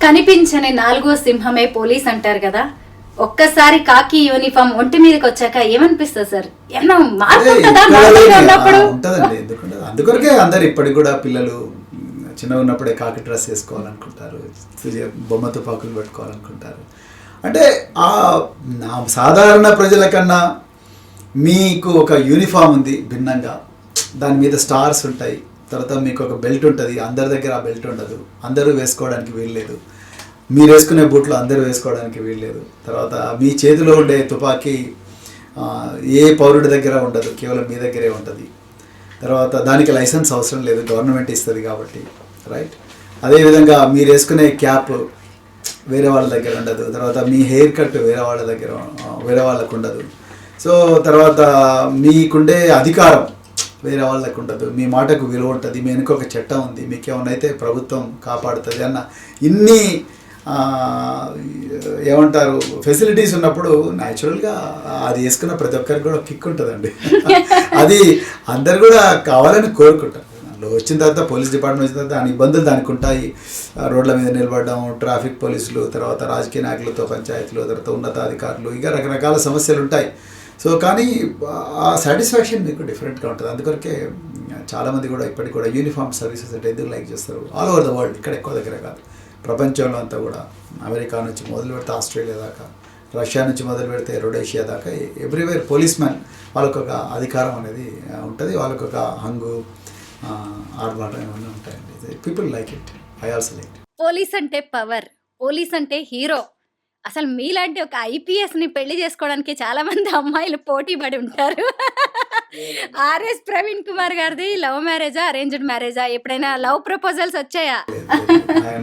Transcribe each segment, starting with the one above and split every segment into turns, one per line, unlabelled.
కనిపించని నాలుగో సింహమే పోలీస్ అంటారు కదా. ఒక్కసారి కాకి యూనిఫామ్ ఒంటి మీదకి వచ్చాక ఏమనిపిస్తుంది సార్? ఏమన్నా మార్పు ఉంటుందా నార్మల్గా ఉన్నప్పుడు?
ఉంటుందండి, ఎందుకంటే అందుకొరకే అందరు ఇప్పటికి కూడా పిల్లలు చిన్నగా ఉన్నప్పుడే కాకి డ్రెస్ వేసుకోవాలనుకుంటారు, బొమ్మ తుపాకులు పెట్టుకోవాలనుకుంటారు. అంటే ఆ సాధారణ ప్రజల కన్నా మీకు ఒక యూనిఫామ్ ఉంది భిన్నంగా, దాని మీద స్టార్స్ ఉంటాయి, తర్వాత మీకు ఒక బెల్ట్ ఉంటుంది. అందరి దగ్గర ఆ బెల్ట్ ఉండదు, అందరూ వేసుకోవడానికి వీల్లేదు. మీరు వేసుకునే బూట్లు అందరూ వేసుకోవడానికి వీల్లేదు. తర్వాత మీ చేతిలో ఉండే తుపాకీ ఏ పౌరుడి దగ్గర ఉండదు, కేవలం మీ దగ్గరే ఉంటుంది. తర్వాత దానికి లైసెన్స్ అవసరం లేదు, గవర్నమెంట్ ఇస్తుంది కాబట్టి, రైట్. అదేవిధంగా మీరు వేసుకునే క్యాప్ వేరే వాళ్ళ దగ్గర ఉండదు. తర్వాత మీ హెయిర్ కట్ వేరే వాళ్ళకు ఉండదు. సో తర్వాత మీకుండే అధికారం వేరే వాళ్ళకు ఉండదు, మీ మాటకు విలువ ఉంటుంది, మీ వెనుక ఒక చట్టం ఉంది, మీకు ఏమైనా అయితే ప్రభుత్వం కాపాడుతుంది అన్న ఇన్ని ఏమంటారు ఫెసిలిటీస్ ఉన్నప్పుడు న్యాచురల్గా అది వేసుకున్న ప్రతి ఒక్కరికి కూడా కిక్ ఉంటుందండి. అది అందరు కూడా కావాలని కోరుకుంటారు. అందులో వచ్చిన తర్వాత పోలీస్ డిపార్ట్మెంట్ వచ్చిన తర్వాత దాని ఇబ్బందులు దానికి ఉంటాయి. రోడ్ల మీద నిలబడడం, ట్రాఫిక్ పోలీసులు, తర్వాత రాజకీయ నాయకులతో పంచాయతీలు, తర్వాత ఉన్నతాధికారులు, ఇక రకరకాల సమస్యలు ఉంటాయి. సో కానీ ఆ సాటిస్ఫాక్షన్ మీకు డిఫరెంట్గా ఉంటుంది. అందుకొరకే చాలామంది కూడా ఇప్పటికి కూడా యూనిఫామ్ సర్వీసెస్ అంటే ఎందుకు లైక్ చేస్తారు ఆల్ ఓవర్ ద వరల్డ్, ఇక్కడ ఎక్కువ దగ్గర కాదు, ప్రపంచంలో అంతా కూడా, అమెరికా నుంచి మొదలు పెడితే ఆస్ట్రేలియా దాకా, రష్యా నుంచి మొదలు పెడితే రొడేషియా దాకా, ఎవ్రీవేర్ పోలీస్ మ్యాన్ వాళ్ళకు ఒక అధికారం అనేది ఉంటుంది, వాళ్ళకు ఒక హంగు ఆర్భాటం ఇవన్నీ ఉంటాయండి. People like it, I also like it.
Police అంటే పవర్, పోలీస్ అంటే హీరో. అసలు మీలాంటి ఒక ఐపీఎస్ని పెళ్లి చేసుకోవడానికి చాలా మంది అమ్మాయిలు పోటీ పడి ఉంటారు. ఆర్ఎస్ ప్రవీణ్ కుమార్ గారిది లవ్ మ్యారేజా, అరేంజ్డ్ మ్యారేజా? ఎప్పుడైనా లవ్ ప్రపోజల్స్ వచ్చాయా?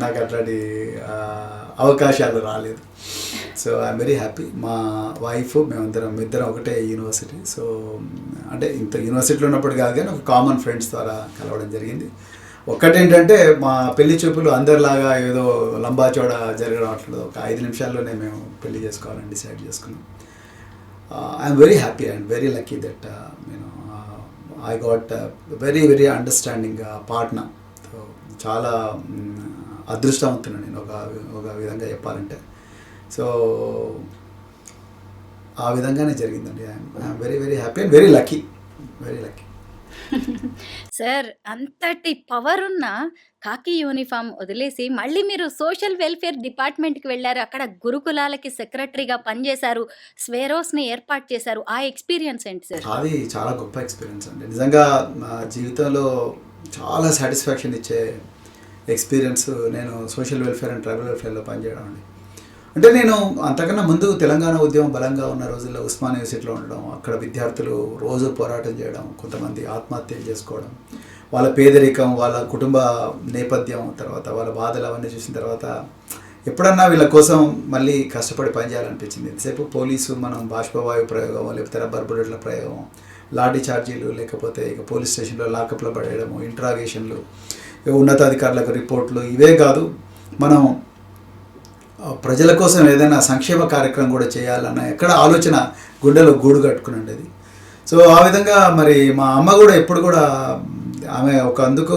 నాకు అట్లాంటి అవకాశాలు రాలేదు. So I'm very happy. మా వైఫ్ ఇద్దరం ఒకటే యూనివర్సిటీ. సో అంటే ఇంత యూనివర్సిటీలో ఉన్నప్పుడు కాదు కానీ ఒక కామన్ ఫ్రెండ్స్ ద్వారా కలవడం జరిగింది. ఒక్కటేంటంటే మా పెళ్లి చూపులు అందరిలాగా ఏదో లంబాచోడ జరగడం అట్లా ఒక 5 నిమిషాల్లోనే మేము పెళ్లి చేసుకోవాలని డిసైడ్ చేసుకున్నాం. I'm very happy and very lucky that I got very very understanding partner. So చాలా అదృష్టవంతున్నాను నేను ఒక విధంగా చెప్పాలంటే. సో ఆ విధంగానే జరిగిందండి. I'm very very happy and very lucky, very lucky.
Sir, అంతటి పవర్ ఉన్న కాకి యూనిఫామ్ వదిలేసి మళ్ళీ మీరు సోషల్ వెల్ఫేర్ డిపార్ట్మెంట్కి వెళ్ళారు. అక్కడ గురుకులాలకి సెక్రటరీగా పనిచేశారు, స్వేరోస్ని ఏర్పాటు చేశారు. ఆ ఎక్స్పీరియన్స్ ఏంటి సార్?
అది చాలా గొప్ప ఎక్స్పీరియన్స్ అండి. నిజంగా నా జీవితంలో చాలా సాటిస్ఫాక్షన్ ఇచ్చే ఎక్స్పీరియన్స్ నేను సోషల్ వెల్ఫేర్ అండ్ ట్రైబల్ వెల్ఫేర్లో పనిచేయడం అండి. అంటే నేను అంతకన్నా ముందు తెలంగాణ ఉద్యమం బలంగా ఉన్న రోజుల్లో ఉస్మానియా యూనివర్సిటీలో ఉండడం, అక్కడ విద్యార్థులు రోజు పోరాటం చేయడం, కొంతమంది ఆత్మహత్యలు చేసుకోవడం, వాళ్ళ పేదరికం, వాళ్ళ కుటుంబ నేపథ్యం, తర్వాత వాళ్ళ బాధలు అవన్నీ చూసిన తర్వాత ఎప్పుడన్నా వీళ్ళ కోసం మళ్ళీ కష్టపడి పనిచేయాలనిపించింది. ఎంతసేపు పోలీసు మనం బాష్పవాయు ప్రయోగం, లేకపోతే రబ్బర్ బుల్లెట్ల ప్రయోగం, లాఠీ ఛార్జీలు, లేకపోతే ఇక పోలీస్ స్టేషన్లో లాకప్లో పడేయడము, ఇంట్రాగేషన్లు, ఉన్నతాధికారులకు రిపోర్ట్లు, ఇవే కాదు మనం ప్రజల కోసం ఏదైనా సంక్షేమ కార్యక్రమం కూడా చేయాలన్న ఎక్కడ ఆలోచన గుండెలో గూడు కట్టుకునండి అది. సో ఆ విధంగా మరి మా అమ్మ కూడా ఎప్పుడు కూడా ఆమె అందుకు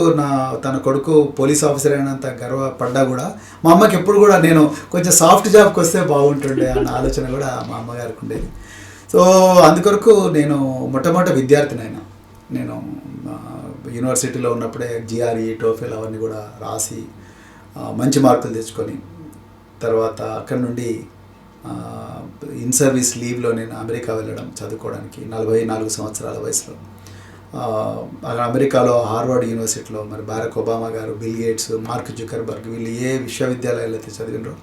తన కొడుకు పోలీస్ ఆఫీసర్ అయినంత గర్వపడ్డా కూడా మా అమ్మకి ఎప్పుడు కూడా నేను కొంచెం సాఫ్ట్ జాబ్కి వస్తే బాగుంటుండే అన్న ఆలోచన కూడా మా అమ్మగారికి ఉండేది. సో అందుకొరకు నేను మొట్టమొదటి విద్యార్థిని అయినా. నేను యూనివర్సిటీలో ఉన్నప్పుడే జిఆర్ఈ, టోఫెల్ అవన్నీ కూడా రాసి మంచి మార్కులు తెచ్చుకొని తర్వాత అక్కడ నుండి ఇన్ సర్వీస్ లీవ్లో నేను అమెరికా వెళ్ళడం చదువుకోవడానికి 44 సంవత్సరాల వయసులో. అమెరికాలో హార్వర్డ్ యూనివర్సిటీలో మరి బారక్ ఒబామా గారు, బిల్ గేట్స్, మార్క్ జుకర్బర్గ్ వీళ్ళు ఏ విశ్వవిద్యాలయాలు అయితే చదివినరో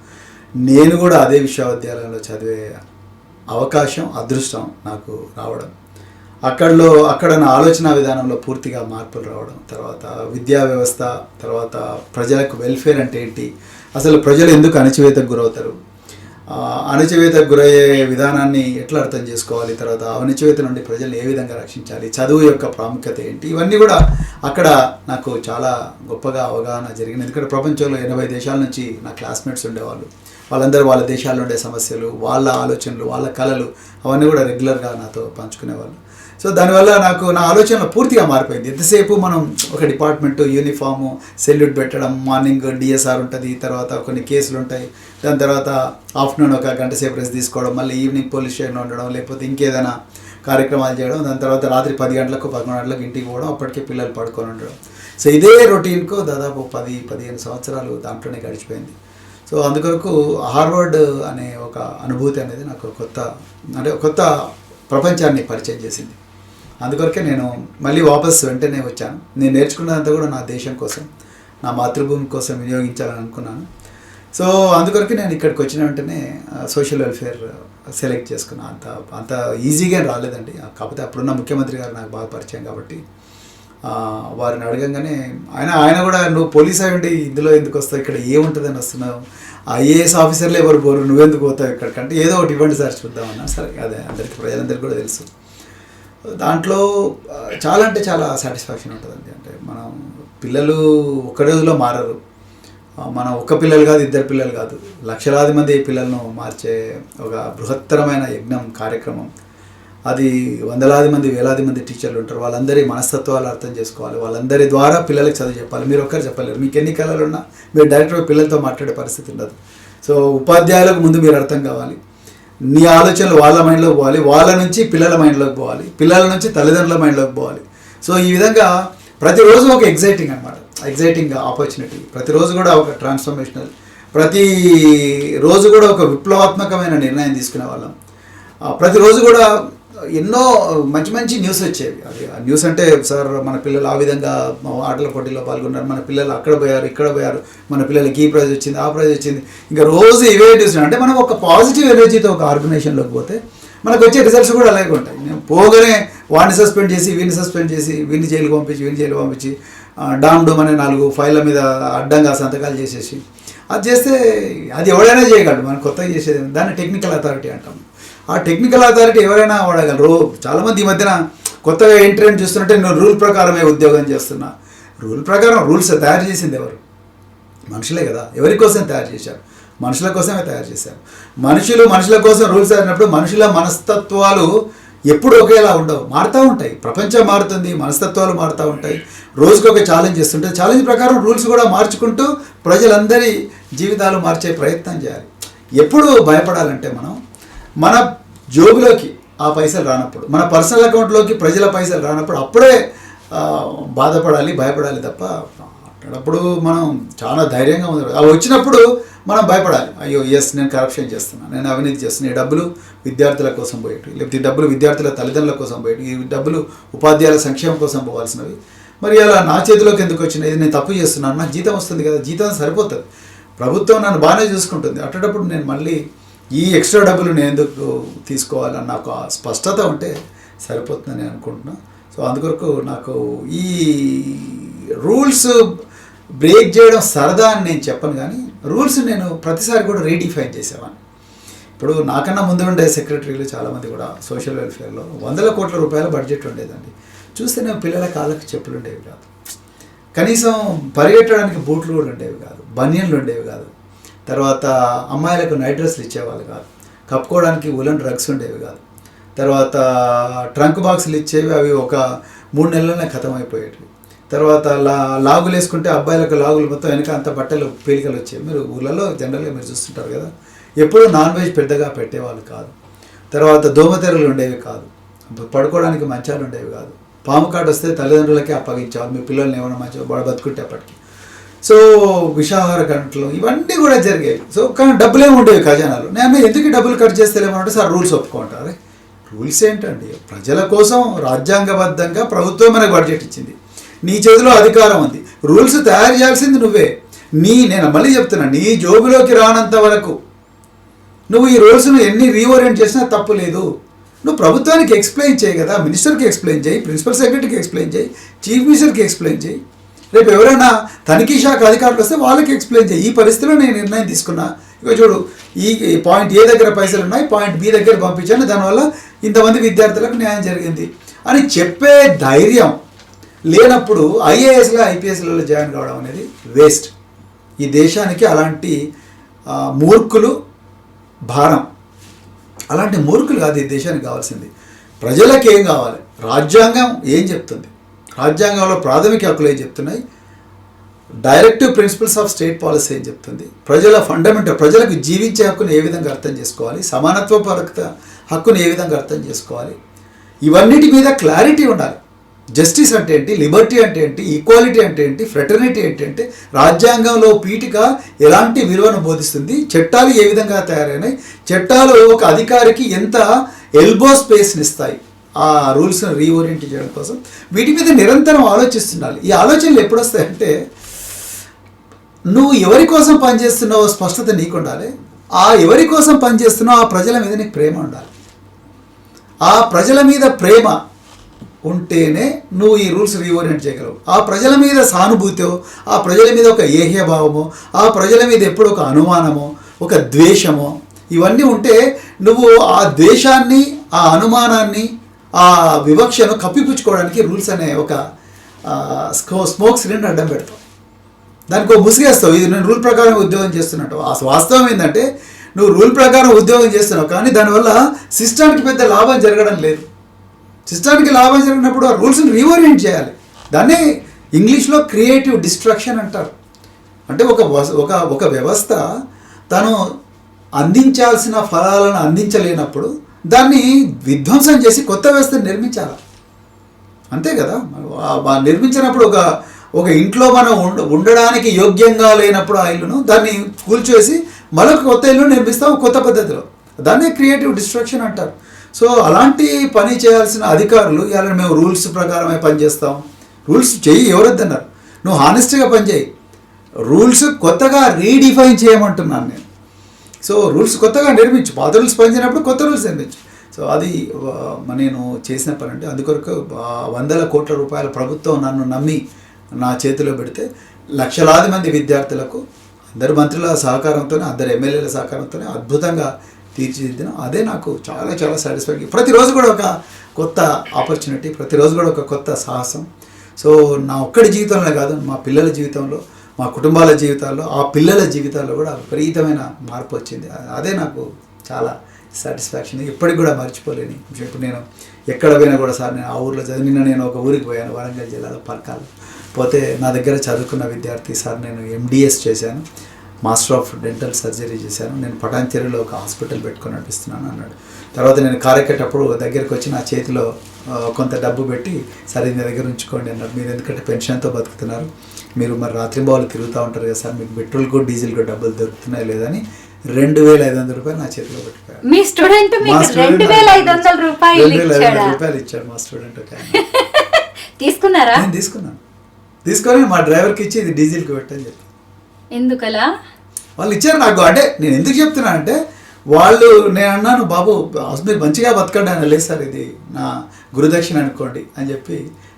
నేను కూడా అదే విశ్వవిద్యాలయంలో చదివే అవకాశం, అదృష్టం నాకు రావడం, అక్కడ నా ఆలోచన విధానంలో పూర్తిగా మార్పులు రావడం, తర్వాత విద్యా వ్యవస్థ, తర్వాత ప్రజలకు వెల్ఫేర్ అంటే ఏంటి, అసలు ప్రజలు ఎందుకు అణచివేతకు గురవుతారు, అణచివేతకు గురయ్యే విధానాన్ని ఎట్లా అర్థం చేసుకోవాలి, తర్వాత అణచివేత నుండి ప్రజలు ఏ విధంగా రక్షించాలి, చదువు యొక్క ప్రాముఖ్యత ఏంటి, ఇవన్నీ కూడా అక్కడ నాకు చాలా గొప్పగా అవగాహన జరిగింది. ఎందుకంటే ప్రపంచంలో 80 దేశాల నుంచి నా క్లాస్మేట్స్ ఉండేవాళ్ళు. వాళ్ళందరూ వాళ్ళ దేశాల్లో ఉండే సమస్యలు, వాళ్ళ ఆలోచనలు, వాళ్ళ కళలు అవన్నీ కూడా రెగ్యులర్గా నాతో పంచుకునేవాళ్ళు. సో దానివల్ల నాకు నా ఆలోచన పూర్తిగా మారిపోయింది. ఎంతసేపు మనం ఒక డిపార్ట్మెంటు యూనిఫాము సెల్యూట్ పెట్టడం, మార్నింగ్ డిఎస్ఆర్ ఉంటుంది, తర్వాత కొన్ని కేసులు ఉంటాయి, దాని తర్వాత ఆఫ్టర్నూన్ ఒక గంట సేపు రెస్ట్ తీసుకోవడం, మళ్ళీ ఈవినింగ్ పోలీస్ స్టేషన్లో ఉండడం, లేకపోతే ఇంకేదైనా కార్యక్రమాలు చేయడం, దాని తర్వాత రాత్రి 10 గంటలకు 11 గంటలకు ఇంటికి పోవడం, అప్పటికే పిల్లలు పడుకొని ఉండడం. సో ఇదే రొటీన్కు దాదాపు 10-15 సంవత్సరాలు దాంట్లోనే గడిచిపోయింది. సో అందుకొరకు హార్వర్డ్ అనే ఒక అనుభూతి అనేది నాకు కొత్త ప్రపంచాన్ని పరిచయం చేసింది. అందుకొరకే నేను మళ్ళీ వాపస్ వెంటనే వచ్చాను. నేను నేర్చుకున్నదంతా కూడా నా దేశం కోసం, నా మాతృభూమి కోసం వినియోగించాలని అనుకున్నాను. సో అందుకొరకు నేను ఇక్కడికి వచ్చిన వెంటనే సోషల్ వెల్ఫేర్ సెలెక్ట్ చేసుకున్నాను. అంత ఈజీగా రాలేదండి. కాకపోతే అప్పుడున్న ముఖ్యమంత్రి గారు నాకు బాగా పరిచయం కాబట్టి వారిని అడగంగానే ఆయన కూడా నువ్వు పోలీస్ అయ్యండి ఇందులో ఎందుకు వస్తావు, ఇక్కడ ఏముంటుందని వస్తున్నావు, ఐఏఎస్ ఆఫీసర్లు ఎవరు పోరు, నువ్వెందుకు పోతావు ఇక్కడికంటే, ఏదో ఒకటి ఇవ్వండి సార్ చూద్దామన్నా. సరే అదే అందరికీ ప్రజలందరికీ కూడా తెలుసు. దాంట్లో చాలా అంటే చాలా సాటిస్ఫాక్షన్ ఉంటుందండి. అంటే మనం పిల్లలు ఒక్క రోజులో మారరు. మనం ఒక్క పిల్లలు కాదు, 2 పిల్లలు కాదు, లక్షలాది మంది పిల్లలను మార్చే ఒక బృహత్తరమైన యజ్ఞం కార్యక్రమం అది. వందలాది మంది వేలాది మంది టీచర్లు ఉంటారు. వాళ్ళందరి మనస్తత్వాలు అర్థం చేసుకోవాలి, వాళ్ళందరి ద్వారా పిల్లలకి చదువు చెప్పాలి. మీరు ఒక్కరు చెప్పలేరు. మీకు ఎన్ని కళలు ఉన్నా మీరు డైరెక్ట్గా పిల్లలతో మాట్లాడే పరిస్థితి ఉండదు. సో ఉపాధ్యాయులకు ముందు మీరు అర్థం కావాలి. నీ ఆలోచనలు వాళ్ళ మైండ్లోకి పోవాలి, వాళ్ళ నుంచి పిల్లల మైండ్లోకి పోవాలి, పిల్లల నుంచి తల్లిదండ్రుల మైండ్లోకి పోవాలి. సో ఈ విధంగా ప్రతిరోజు ఒక ఎగ్జైటింగ్ ఆపర్చునిటీ, ప్రతిరోజు కూడా ఒక ట్రాన్స్ఫర్మేషనల్, ప్రతిరోజు కూడా ఒక విప్లవాత్మకమైన నిర్ణయం తీసుకునే వాళ్ళం. ప్రతిరోజు కూడా ఎన్నో మంచి న్యూస్ వచ్చేవి. అది ఆ న్యూస్ అంటే సార్ మన పిల్లలు ఆ విధంగా ఆటల పోటీలో పాల్గొన్నారు, మన పిల్లలు అక్కడ పోయారు, ఇక్కడ పోయారు, మన పిల్లలకి ఈ ప్రైజ్ వచ్చింది, ఆ ప్రైజ్ వచ్చింది, ఇంకా రోజు ఇవే న్యూస్. అంటే మనం ఒక పాజిటివ్ ఎనర్జీతో ఒక ఆర్గనైజేషన్లోకి పోతే మనకు వచ్చే రిజల్ట్స్ కూడా అలాగే ఉంటాయి. నేను పోగానే వాడిని సస్పెండ్ చేసి వీడిని జైలుకి పంపించి డామ్ డూమ్ అనే 4 ఫైళ్ళ మీద అడ్డంగా సంతకాలు చేసేసి అది చేస్తే అది ఎవడైనా చేయగలడు. మనం కొత్తగా చేసేది దాన్ని టెక్నికల్ అథారిటీ అంటాం. ఆ టెక్నికల్ అథారిటీ ఎవరైనా వాడగలరు. చాలామంది ఈ మధ్యన కొత్తగా ఎంట్రీ చూస్తుంటే నేను రూల్ ప్రకారమే ఉద్యోగం చేస్తున్నా. రూల్ ప్రకారం రూల్స్ తయారు చేసింది ఎవరు? మనుషులే కదా. ఎవరి కోసం తయారు చేశారు? మనుషుల కోసమే తయారు చేశారు. మనుషుల కోసం రూల్స్ అయినప్పుడు మనుషుల మనస్తత్వాలు ఎప్పుడు ఒకేలా ఉండవు, మారుతూ ఉంటాయి. ప్రపంచం మారుతుంది, మనస్తత్వాలు మారుతూ ఉంటాయి. రోజుకు ఒక ఛాలెంజ్ చేస్తుంటే ఛాలెంజ్ ప్రకారం రూల్స్ కూడా మార్చుకుంటూ ప్రజలందరి జీవితాలు మార్చే ప్రయత్నం చేయాలి. ఎప్పుడు భయపడాలంటే మన జోబులోకి ఆ పైసలు రానప్పుడు, మన పర్సనల్ అకౌంట్లోకి ప్రజల పైసలు రానప్పుడు అప్పుడే బాధపడాలి, భయపడాలి తప్ప అప్పుడు మనం చాలా ధైర్యంగా ఉంది. అవి వచ్చినప్పుడు మనం భయపడాలి. అయ్యో నేను కరప్షన్ చేస్తున్నాను, నేను అవినీతి చేస్తున్నాను, ఈ డబ్బులు విద్యార్థుల కోసం పోయేవి, లేకపోతే ఈ డబ్బులు విద్యార్థుల తల్లిదండ్రుల కోసం పోయేవి, ఈ డబ్బులు ఉపాధ్యాయుల సంక్షేమం కోసం పోవాల్సినవి, మరి అలా నా చేతిలోకి ఎందుకు వచ్చినాయి, నేను తప్పు చేస్తున్నాను, నాకు జీతం వస్తుంది కదా, జీతం సరిపోతుంది, ప్రభుత్వం నన్ను బాగానే చూసుకుంటుంది, అట్టేటప్పుడు నేను మళ్ళీ ఈ ఎక్స్ట్రా డబ్బులు నేను ఎందుకు తీసుకోవాలని నాకు స్పష్టత ఉంటే సరిపోతుందని అనుకుంటున్నాను. సో అందుకొరకు నాకు ఈ రూల్స్ బ్రేక్ చేయడం సరదా అని నేను చెప్పను, కానీ రూల్స్ నేను ప్రతిసారి కూడా రీడిఫైన్ చేసేవాడిని. ఇప్పుడు నాకన్నా ముందు ఉండే సెక్రటరీలు చాలామంది కూడా సోషల్ వెల్ఫేర్లో 100 కోట్ల రూపాయల బడ్జెట్ ఉండేదండి. చూస్తే నేను పిల్లల కాళ్ళకి చెప్పులు ఉండేవి కాదు, కనీసం పరిగెట్టడానికి బూట్లు కూడా ఉండేవి కాదు, బనియన్లు ఉండేవి కాదు, తర్వాత అమ్మాయిలకు నైట్ డ్రెస్లు ఇచ్చేవాళ్ళు కాదు, కప్పుకోవడానికి ఉలన్ డ్రగ్స్ ఉండేవి కాదు, తర్వాత ట్రంక్ బాక్సులు ఇచ్చేవి, అవి ఒక 3 నెలలనే ఖతం అయిపోయేవి. తర్వాత లాగులు వేసుకుంటే అబ్బాయిలకు లాగులు మొత్తం వెనక అంత బట్టలు పీలికలు వచ్చేవి. మీరు ఊళ్ళలో జనరల్గా మీరు చూస్తుంటారు కదా, ఎప్పుడూ నాన్ వెజ్ పెద్దగా పెట్టేవాళ్ళు కాదు. తర్వాత దోమతెరలు ఉండేవి కాదు, పడుకోవడానికి మంచాలు ఉండేవి కాదు, పాము కాటు వస్తే తల్లిదండ్రులకే అప్పగించేవాళ్ళు, మీ పిల్లల్ని ఏమైనా మంచిగా బతుకుంటే అప్పటికి. సో విషాహార గంటలు ఇవన్నీ కూడా జరిగేవి. సో కానీ డబ్బులేమి ఉండేవి ఖజానాలు. నేను ఎందుకు డబ్బులు ఖర్చు చేస్తేలేమంటే సార్ రూల్స్ ఒప్పుకుంటారు. రూల్స్ ఏంటండి? ప్రజల కోసం రాజ్యాంగబద్ధంగా ప్రభుత్వం మనకు బడ్జెట్ ఇచ్చింది, నీ చేతిలో అధికారం ఉంది, రూల్స్ తయారు చేయాల్సింది నువ్వే. నేను మళ్ళీ చెప్తున్నా, నీ జోబులోకి రానంత వరకు నువ్వు ఈ రూల్స్ను ఎన్ని రీఓరియంట్ చేసినా తప్పు లేదు. నువ్వు ప్రభుత్వానికి ఎక్స్ప్లెయిన్ చేయి కదా, మినిస్టర్కి ఎక్స్ప్లెయిన్ చేయి, ప్రిన్సిపల్ సెక్రటరీకి ఎక్స్ప్లెయిన్ చేయి, చీఫ్ మినిస్టర్కి ఎక్స్ప్లెయిన్ చేయి, రేపు ఎవరైనా తనిఖీ శాఖ అధికారులు వస్తే వాళ్ళకి ఎక్స్ప్లెయిన్ చేయి. ఈ పరిస్థితిలో నేను నిర్ణయం తీసుకున్నా, ఇక చూడు ఈ పాయింట్ ఏ దగ్గర పైసలు ఉన్నాయి, పాయింట్ బి దగ్గర పంపించాను, దానివల్ల ఇంతమంది విద్యార్థులకు న్యాయం జరిగింది అని చెప్పే ధైర్యం లేనప్పుడు ఐఏఎస్లో ఐపీఎస్లలో జాయిన్ కావడం అనేది వేస్ట్. ఈ దేశానికి అలాంటి మూర్ఖులు భారం, అలాంటి మూర్ఖులు కాదు ఈ దేశానికి కావాల్సింది. ప్రజలకు ఏం కావాలి, రాజ్యాంగం ఏం చెప్తుంది, రాజ్యాంగంలో ప్రాథమిక హక్కులు ఏం చెప్తున్నాయి, directive principles of state policy ఏం చెప్తుంది, ప్రజల ఫండమెంటల్ ప్రజలకు జీవించే హక్కును ఏ విధంగా అర్థం చేసుకోవాలి, సమానత్వపరత హక్కును ఏ విధంగా అర్థం చేసుకోవాలి, ఇవన్నిటి మీద క్లారిటీ ఉండాలి. జస్టిస్ అంటే ఏంటి, లిబర్టీ అంటే ఏంటి, ఈక్వాలిటీ అంటే ఏంటి, ఫ్రెటర్నిటీ ఏంటంటే రాజ్యాంగంలో పీఠిక ఎలాంటి విలువను బోధిస్తుంది, చట్టాలు ఏ విధంగా తయారైనాయి, చట్టాలు ఒక అధికారికి ఎంత ఎల్బో స్పేస్ని ఇస్తాయి ఆ రూల్స్ని రీఓరియంట్ చేయడం కోసం, వీటి మీద నిరంతరం ఆలోచిస్తుండాలి. ఈ ఆలోచనలు ఎప్పుడు వస్తాయంటే నువ్వు ఎవరి కోసం పనిచేస్తున్నావో స్పష్టత నీకు ఉండాలి, ఆ ఎవరి కోసం పనిచేస్తున్నావు ఆ ప్రజల మీద నీకు ప్రేమ ఉండాలి. ఆ ప్రజల మీద ప్రేమ ఉంటేనే నువ్వు ఈ రూల్స్ రీఓరియంట్ చేయగలవు. ఆ ప్రజల మీద సానుభూతో, ఆ ప్రజల మీద ఒక ఏహ్యభావమో, ఆ ప్రజల మీద ఎప్పుడు ఒక అనుమానమో, ఒక ద్వేషమో, ఇవన్నీ ఉంటే నువ్వు ఆ ద్వేషాన్ని, ఆ అనుమానాన్ని, ఆ వివక్షను కప్పిపుచ్చుకోవడానికి రూల్స్ అనే ఒక స్మోక్ సిలిండర్ అడ్డం పెడతావు, దానికి ఒక ముసిగేస్తావు. ఇది నేను రూల్ ప్రకారం ఉద్యోగం చేస్తున్నట్టు. ఆ వాస్తవం ఏంటంటే నువ్వు రూల్ ప్రకారం ఉద్యోగం చేస్తున్నావు, కానీ దానివల్ల సిస్టానికి పెద్ద లాభం జరగడం లేదు. సిస్టానికి లాభం జరిగినప్పుడు ఆ రూల్స్ని రీఓరియంట్ చేయాలి. దాన్నే ఇంగ్లీష్లో క్రియేటివ్ డిస్ట్రక్షన్ అంటారు. అంటే ఒక వ్యవస్థ తను అందించాల్సిన ఫలాలను అందించలేనప్పుడు దాన్ని విధ్వంసం చేసి కొత్త వ్యవస్థను నిర్మించాలి. అంతే కదా. నిర్మించినప్పుడు ఒక ఇంట్లో మనం ఉండడానికి యోగ్యంగా లేనప్పుడు ఆ ఇల్లును దాన్ని కూల్చేసి మరొక కొత్త ఇల్లు నిర్మిస్తాం కొత్త పద్ధతిలో. దాన్నే క్రియేటివ్ డిస్ట్రక్షన్ అంటారు. సో అలాంటి పని చేయాల్సిన అధికారులు ఇవాళ మేము రూల్స్ ప్రకారమే పనిచేస్తాం. రూల్స్ చెయ్యి, ఎవరొద్దన్నారు. నువ్వు హానెస్ట్గా పనిచేయి. రూల్స్ కొత్తగా రీడిఫైన్ చేయమంటున్నాను నేను. సో రూల్స్ కొత్తగా నిర్మించు, పాత రూల్స్ పనిచేయనప్పుడు కొత్త రూల్స్ నిర్మించు. సో అది నేను చేసిన పని. అంటే అందుకొరకు 100 కోట్ల రూపాయల ప్రభుత్వం నన్ను నమ్మి నా చేతిలో పెడితే లక్షలాది మంది విద్యార్థులకు అందరు మంత్రుల సహకారంతోనే, అందరు ఎమ్మెల్యేల సహకారంతోనే అద్భుతంగా తీర్చిదిద్దిన. అదే నాకు చాలా చాలా సాటిస్ఫాక్షన్. ప్రతిరోజు కూడా ఒక కొత్త ఆపర్చునిటీ, ప్రతిరోజు కూడా ఒక కొత్త సాహసం. సో నా ఒక్కడి జీవితంలో కాదు, మా పిల్లల జీవితంలో, మా కుటుంబాల జీవితాల్లో, ఆ పిల్లల జీవితాల్లో కూడా విపరీతమైన మార్పు వచ్చింది. అదే నాకు చాలా సాటిస్ఫాక్షన్, ఇప్పటికి కూడా మర్చిపోలేని. ఇప్పుడు నేను ఎక్కడ పోయినా కూడా సార్ నేను ఆ ఊర్లో చదివిన, నేను ఒక ఊరికి పోయాను వరంగల్ జిల్లాలో పర్కాలు పోతే నా దగ్గర చదువుకున్న విద్యార్థి, సార్ నేను MDS చేశాను, మాస్టర్ ఆఫ్ డెంటల్ సర్జరీ చేశాను, నేను పటాన్చెరులో ఒక హాస్పిటల్ పెట్టుకొని నడిపిస్తున్నాను అన్నాడు. తర్వాత నేను కారెక్కేటప్పుడు దగ్గరికి వచ్చి నా చేతిలో కొంత డబ్బు పెట్టి, సరే మీ దగ్గర ఉంచుకోండి అన్నారు. మీరు ఎందుకంటే పెన్షన్తో బతుకుతున్నారు, మీరు మరి రాత్రింబావులు తిరుగుతూ ఉంటారు కదా సార్, మీకు పెట్రోల్కు డీజిల్కు డబ్బులు దొరుకుతున్నాయి లేదని 2,500 రూపాయలు నా చేతిలో పెట్టిపోయారు.
మీ స్టూడెంట్ 2,500 రూపాయలు
ఇచ్చాడు మా స్టూడెంట్.
తీసుకున్నారా?
నేను తీసుకొని మా డ్రైవర్కి ఇచ్చి ఇది డీజిల్కి పెట్టని చెప్పి.
ఎందుకలా
వాళ్ళు ఇచ్చారు నాకు. అంటే నేను ఎందుకు చెప్తున్నా అంటే నేను అన్నాను, బాబు మీరు మంచిగా బతకండి అని, లేదు సార్ ఇది నా గురుదక్షిణ అనుకోండి అని చెప్పి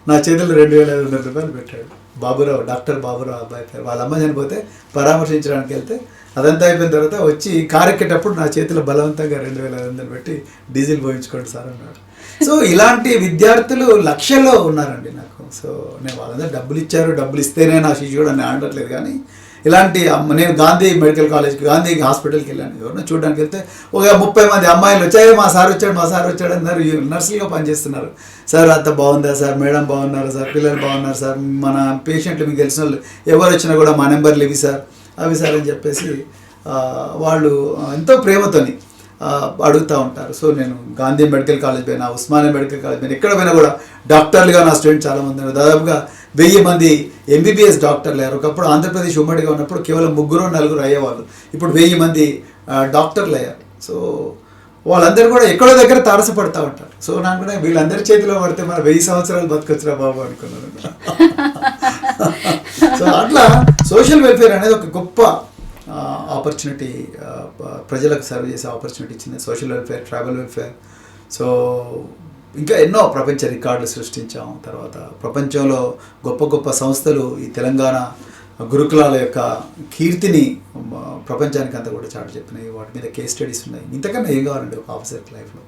నా చేతుల్లో 2,500 రూపాయలు పెట్టాడు. బాబురావు, డాక్టర్ బాబురావు అబ్బాయి పేరు. వాళ్ళ అమ్మ చనిపోతే పరామర్శించడానికి వెళ్తే అదంతా అయిపోయిన తర్వాత వచ్చి కారెక్కేటప్పుడు నా చేతిలో బలవంతంగా 2,500 పెట్టి డీజిల్ పోయించుకోండి సార్ అన్నాడు. సో ఇలాంటి విద్యార్థులు లక్షల్లో ఉన్నారండి నాకు. సో నేను వాళ్ళందరూ డబ్బులు ఇచ్చారు, డబ్బులు ఇస్తేనే నా శిష్యుడు అని అనట్లేదు, కానీ ఇలాంటి నేను గాంధీ మెడికల్ కాలేజ్కి, గాంధీ హాస్పిటల్కి వెళ్ళాను. ఎవరినో చూడడానికి వెళ్తే ఒక 30 మంది అమ్మాయిలు వచ్చాయి, మా సార్ వచ్చాడు అన్నారు. నర్సులుగా పనిచేస్తున్నారు. సార్ అంత బాగుందా సార్, మేడం బాగున్నారు సార్, పిల్లలు బాగున్నారు సార్, మన పేషెంట్లు మీకు తెలిసిన వాళ్ళు ఎవరు వచ్చినా కూడా మా నెంబర్లు ఇవి సార్, అవి సార్ అని చెప్పేసి వాళ్ళు ఎంతో ప్రేమతోని అడుగుతూ ఉంటారు. సో నేను గాంధీ మెడికల్ కాలేజ్ పోయినా, ఉస్మానియా మెడికల్ కాలేజ్ పోయినా, ఎక్కడ పోయినా కూడా డాక్టర్లుగా నా స్టూడెంట్ చాలామంది ఉన్నారు. దాదాపుగా 1000 మంది MBBS డాక్టర్లు అయ్యారు. ఒకప్పుడు ఆంధ్రప్రదేశ్ ఉమ్మడిగా ఉన్నప్పుడు కేవలం 3-4 అయ్యేవాళ్ళు, ఇప్పుడు 1000 మంది డాక్టర్లు అయ్యారు. సో వాళ్ళందరూ కూడా ఎక్కడో దగ్గర తారసపడతా ఉంటారు. సో నాకు కూడా వీళ్ళందరి చేతిలో పడితే మన 1000 సంవత్సరాలు బతకొచ్చురా బాబు అనుకున్నాను. సో అట్లా సోషల్ వెల్ఫేర్ అనేది ఒక గొప్ప ఆపర్చునిటీ, ప్రజలకు సర్వ్ చేసే ఆపర్చునిటీ ఇచ్చింది social welfare, tribal welfare. So ఇంకా ఎన్నో ప్రపంచ రికార్డులు సృష్టించాం. తర్వాత ప్రపంచంలో గొప్ప గొప్ప సంస్థలు ఈ తెలంగాణ గురుకులాల యొక్క కీర్తిని ప్రపంచానికి అంతా కూడా చాటు చెప్పినాయి. వాటి మీద కేస్ స్టడీస్ ఉన్నాయి. ఇంతకన్నా ఏం కావాలండి ఒక ఆఫీసర్ లైఫ్లో.